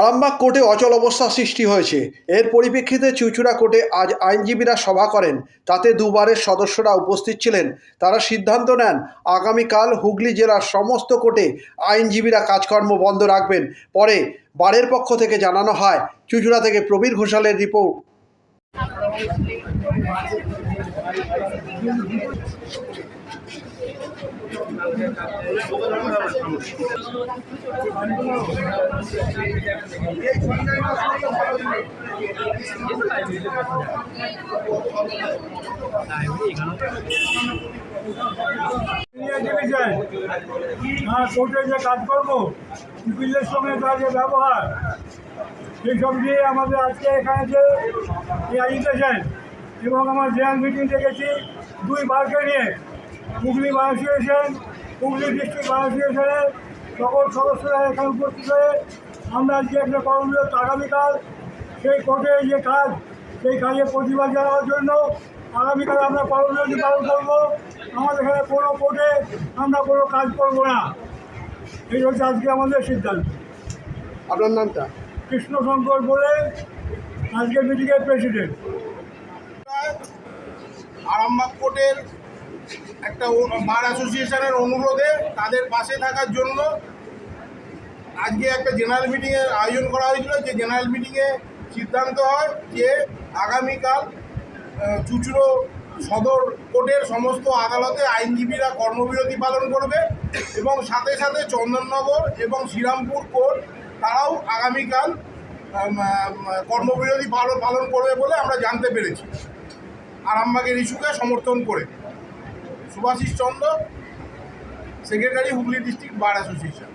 আরামবাগ কোর্টে অচল অবস্থা সৃষ্টি হয়েছে। এর পরিপ্রেক্ষিতে চুঁচুড়া কোর্টে আজ আইনজীবীরা সভা করেন। তাতে দুবারের সদস্যরা উপস্থিত ছিলেন। তারা সিদ্ধান্ত নেন আগামীকাল হুগলি জেলার সমস্ত কোর্টে আইনজীবীরা কাজকর্ম বন্ধ রাখবেন। পরে বারের পক্ষ থেকে জানানো হয়। চুঁচুড়া থেকে প্রবীর ঘোষালের রিপোর্ট। কোর্টে যে কাজকর্ম, উকিলের সঙ্গে তার যে ব্যবহার, সেই সব দিয়ে আমাদের আজকে এখানে যে আইতেছেন এবং আমার জেনারেল মিটিং ডেকেছি দুই বারকে নিয়ে Hooghly bar association, Hooghly district bar অ্যাসোসিয়েশনের সকল সদস্যরা এখানে উপস্থিত হয়ে আমরা আজকে একটা করণীয় আগামীকাল সেই কোর্টে যে কাজ, সেই কাজে প্রতিবাদ জানানোর জন্য আগামীকাল আমরা করণীয়টি পালন করবো। আমাদের এখানে কোনো কোর্টে আমরা কোনো কাজ করব না, এই হচ্ছে আজকে আমাদের সিদ্ধান্ত। আপনার নামটা? কৃষ্ণশঙ্কর বলে আজকের মিটিংয়ের প্রেসিডেন্ট। আরামবাগ কোর্টের একটা বার অ্যাসোসিয়েশনের অনুরোধে তাদের পাশে থাকার জন্য আজকে একটা জেনারেল মিটিংয়ের আয়োজন করা হয়েছিল। যে জেনারেল মিটিংয়ে সিদ্ধান্ত হয় যে আগামীকাল চুঁচুড়ো সদর কোর্টের সমস্ত আদালতে আইনজীবীরা কর্মবিরতি পালন করবে এবং সাথে সাথে চন্দননগর এবং শ্রীরামপুর কোর্ট তারাও আগামীকাল কর্মবিরতি পালন করবে বলে আমরা জানতে পেরেছি। আরামবাগের ইস্যুকে সমর্থন করে Subhasis Chandra, secretary, Hooghly district bar association.